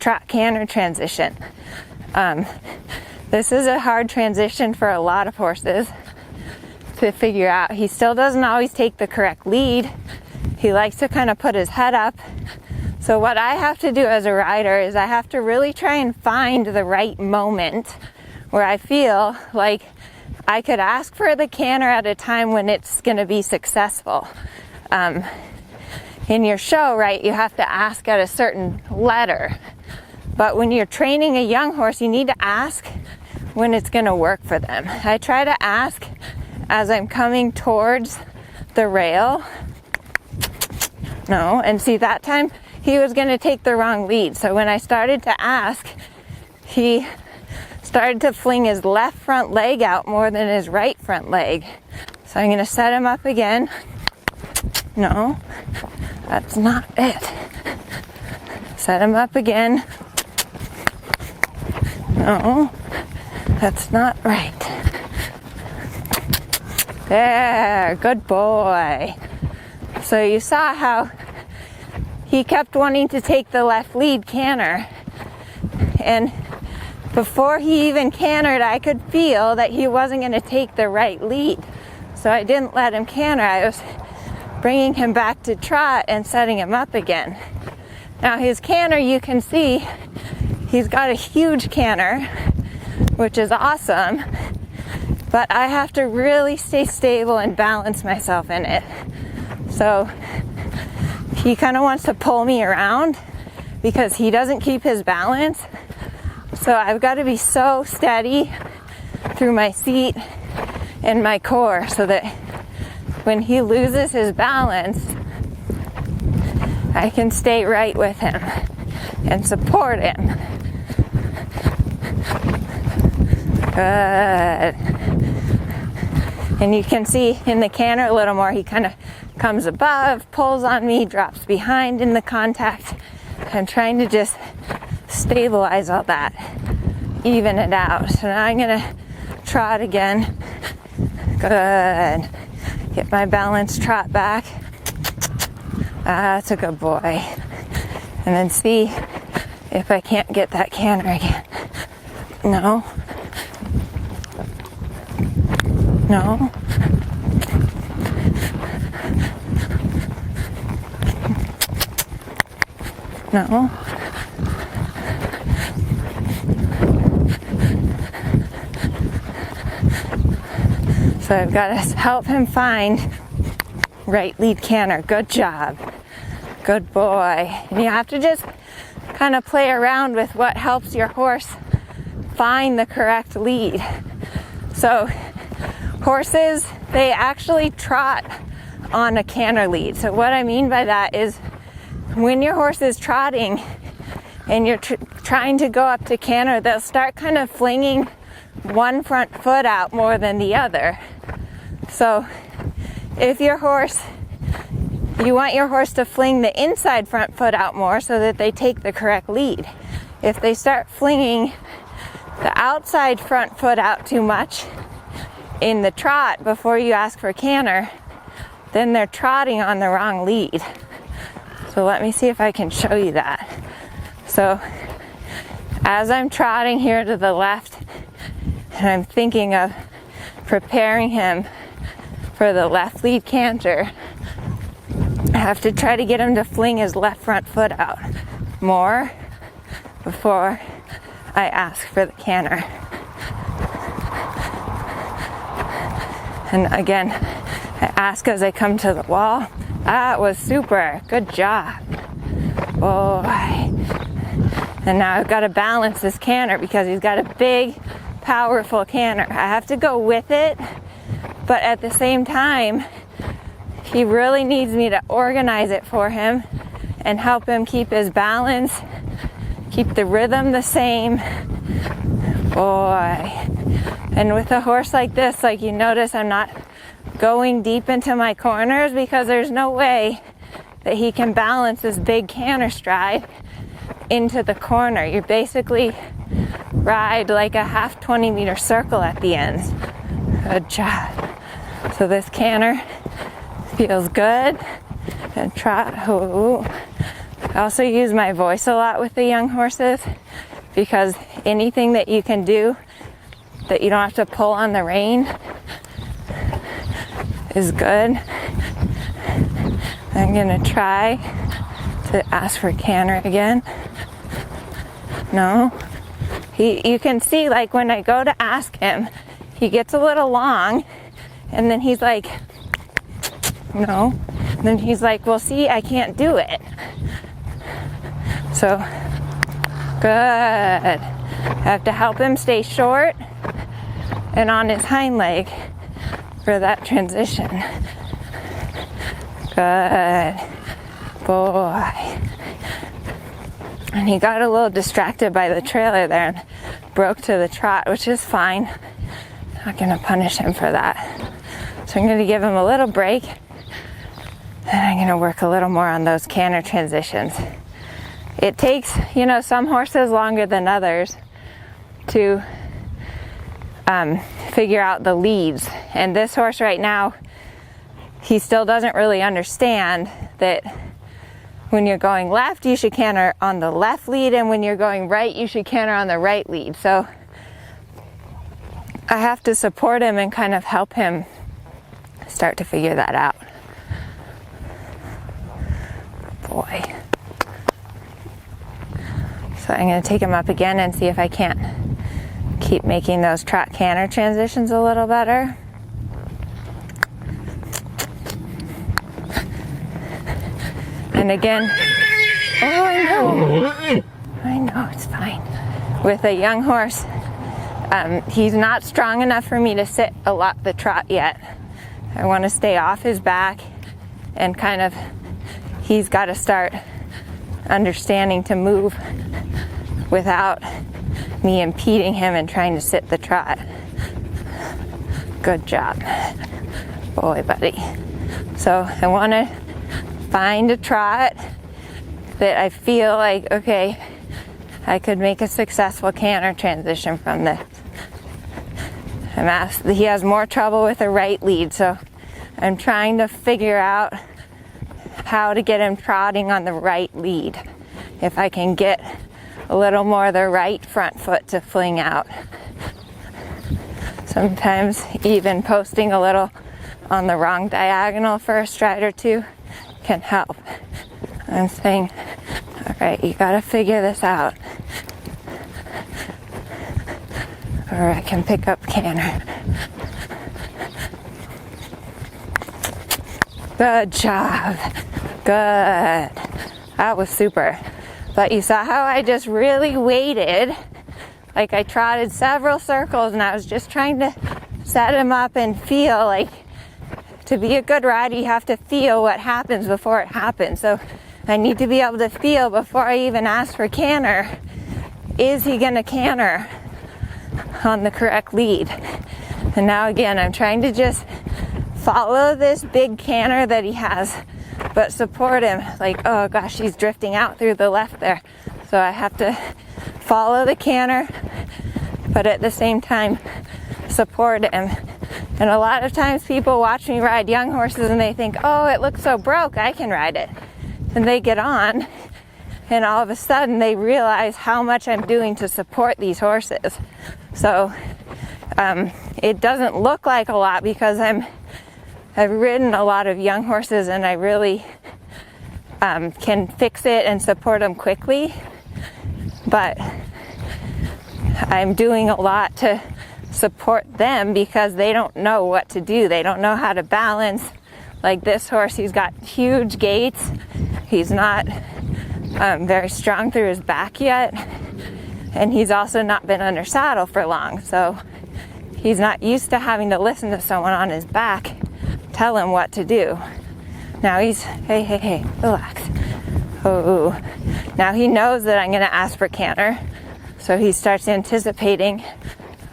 trot canter transition. This is a hard transition for a lot of horses to figure out. He still doesn't always take the correct lead. He likes to kind of put his head up. So what I have to do as a rider is I have to really try and find the right moment where I feel like I could ask for the canter at a time when it's going to be successful. In your show, right, you have to ask at a certain letter. But when you're training a young horse, you need to ask when it's going to work for them. I try to ask as I'm coming towards the rail. No, and see, that time he was going to take the wrong lead. So when I started to ask, he started to fling his left front leg out more than his right front leg. So I'm going to set him up again. No, that's not it. Set him up again. No, that's not right. There, good boy. So you saw how he kept wanting to take the left lead canter. And before he even cantered, I could feel that he wasn't going to take the right lead. So I didn't let him canter. I was bringing him back to trot and setting him up again. Now his canter, you can see, he's got a huge canter, which is awesome, but I have to really stay stable and balance myself in it. So he kind of wants to pull me around because he doesn't keep his balance. So I've got to be so steady through my seat and my core so that when he loses his balance, I can stay right with him and support him. Good. And you can see in the canter a little more, he kind of comes above, pulls on me, drops behind in the contact. I'm trying to just stabilize all that, even it out. So now I'm gonna trot again. Good. Get my balanced trot back. That's a good boy. And then see if I can't get that canter again. No. No. No. So I've got to help him find right lead canter. Good job. Good boy. And you have to just kind of play around with what helps your horse find the correct lead. So horses, they actually trot on a canter lead. So what I mean by that is when your horse is trotting and you're trying to go up to canter, they'll start kind of flinging one front foot out more than the other. So if your horse, you want your horse to fling the inside front foot out more so that they take the correct lead. If they start flinging the outside front foot out too much in the trot before you ask for canter, then they're trotting on the wrong lead. So let me see if I can show you that. So as I'm trotting here to the left and I'm thinking of preparing him for the left lead canter, I have to try to get him to fling his left front foot out more before I ask for the canter. And again, I ask as I come to the wall. That was super. Good job. Boy. And now I've got to balance this canter because he's got a big, powerful canter. I have to go with it, but at the same time, he really needs me to organize it for him and help him keep his balance, keep the rhythm the same. Boy. And with a horse like this, like you notice, I'm not going deep into my corners because there's no way that he can balance this big canter stride into the corner. You basically ride like a half 20-meter circle at the ends. Good job. So this canter feels good. And trot. Ooh. I also use my voice a lot with the young horses, because anything that you can do that you don't have to pull on the rein is good. I'm gonna try to ask for canter again. No. You can see, like, when I go to ask him, he gets a little long, and then he's like, no. And then he's like, well, see, I can't do it. So, good. I have to help him stay short and on his hind leg for that transition. Good boy. And he got a little distracted by the trailer there and broke to the trot, which is fine. Not gonna punish him for that. So I'm gonna give him a little break, and I'm gonna work a little more on those canter transitions. It takes, some horses longer than others to figure out the leads. And this horse right now, he still doesn't really understand that when you're going left, you should canter on the left lead, and when you're going right, you should canter on the right lead. So I have to support him and kind of help him start to figure that out. Boy. So I'm going to take him up again and see if I can't keep making those trot canter transitions a little better. And again, I know, it's fine. With a young horse, he's not strong enough for me to sit the trot yet. I want to stay off his back, and kind of, he's got to start understanding to move without me impeding him and trying to sit the trot. Good job. Boy, buddy. So I want to find a trot that I feel like, okay, I could make a successful canter transition from this. He has more trouble with the right lead, so I'm trying to figure out how to get him trotting on the right lead. If I can get a little more of the right front foot to fling out. Sometimes even posting a little on the wrong diagonal for a stride or two can help. I'm saying, all right, you gotta figure this out, or I can pick up canter. Good job. Good. That was super. But you saw how I just really waited. Like, I trotted several circles, and I was just trying to set him up and feel like, to be a good rider, you have to feel what happens before it happens. So I need to be able to feel before I even ask for canter. Is he gonna canter on the correct lead? And now again, I'm trying to just follow this big canter that he has, but support him. Like, oh gosh, he's drifting out through the left there. So I have to follow the canter, but at the same time support him. And a lot of times people watch me ride young horses and they think, oh, it looks so broke, I can ride it. And they get on, and all of a sudden they realize how much I'm doing to support these horses. So it doesn't look like a lot because I've ridden a lot of young horses, and I really can fix it and support them quickly. But I'm doing a lot to support them because they don't know what to do. They don't know how to balance. Like this horse, he's got huge gaits. He's not very strong through his back yet. And he's also not been under saddle for long. So he's not used to having to listen to someone on his back tell him what to do. Now he's, hey, relax. Oh, now he knows that I'm going to ask for canter. So he starts anticipating.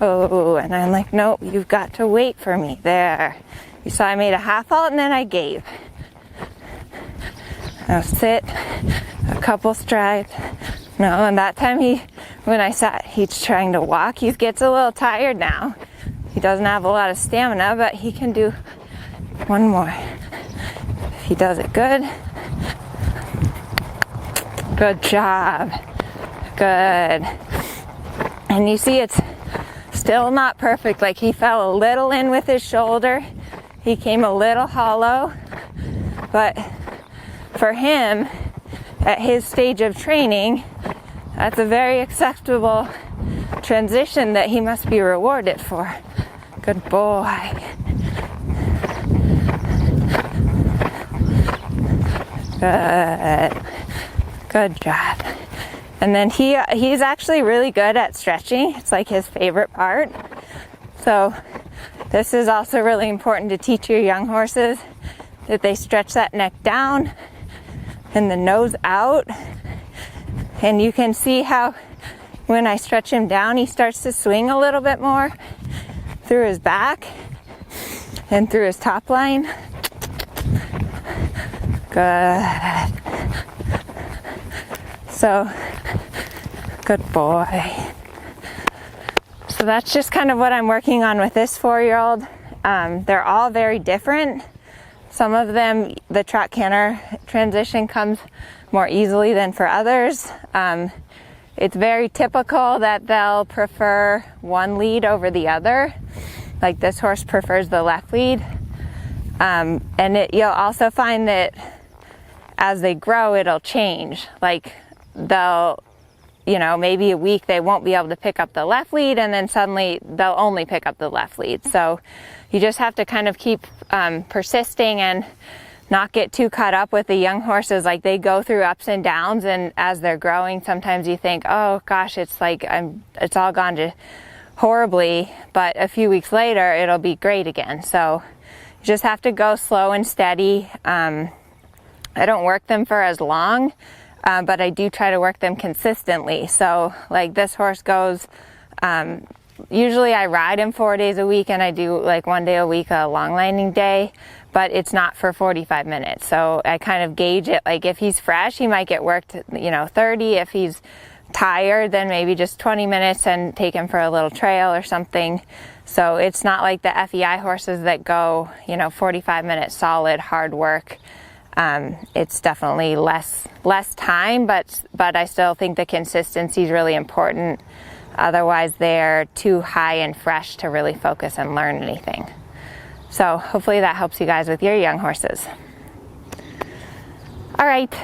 Oh, and I'm like, nope, you've got to wait for me. There. You saw I made a half halt and then I gave. Now sit a couple strides. No, and that time when I sat, he's trying to walk. He gets a little tired now. He doesn't have a lot of stamina, but he can do one more. If he does it good. Good job. Good. And you see it's still not perfect. Like he fell a little in with his shoulder. He came a little hollow. But for him, at his stage of training, that's a very acceptable transition that he must be rewarded for. Good boy. Good. Good job. And then he's actually really good at stretching. It's like his favorite part. So this is also really important to teach your young horses, that they stretch that neck down and the nose out. And you can see how when I stretch him down, he starts to swing a little bit more through his back and through his top line. Good. So, good boy. So that's just kind of what I'm working on with this 4-year-old. They're all very different. Some of them, the trot canter transition comes more easily than for others. It's very typical that they'll prefer one lead over the other. Like this horse prefers the left lead. And you'll also find that as they grow, it'll change. Like they'll, maybe a week they won't be able to pick up the left lead, and then suddenly they'll only pick up the left lead. So you just have to kind of keep persisting and not get too caught up with the young horses. Like they go through ups and downs, and as they're growing, sometimes you think, oh gosh, it's like it's all gone to horribly, but a few weeks later it'll be great again. So you just have to go slow and steady. I don't work them for as long, but I do try to work them consistently. So like this horse goes, usually I ride him 4 days a week, and I do like 1 day a week a long lining day, but it's not for 45 minutes. So I kind of gauge it. Like if he's fresh, he might get worked, 30. If he's tired, then maybe just 20 minutes and take him for a little trail or something. So it's not like the FEI horses that go, 45 minutes solid hard work. It's definitely less time, but I still think the consistency is really important. Otherwise, they're too high and fresh to really focus and learn anything. So hopefully that helps you guys with your young horses. All right,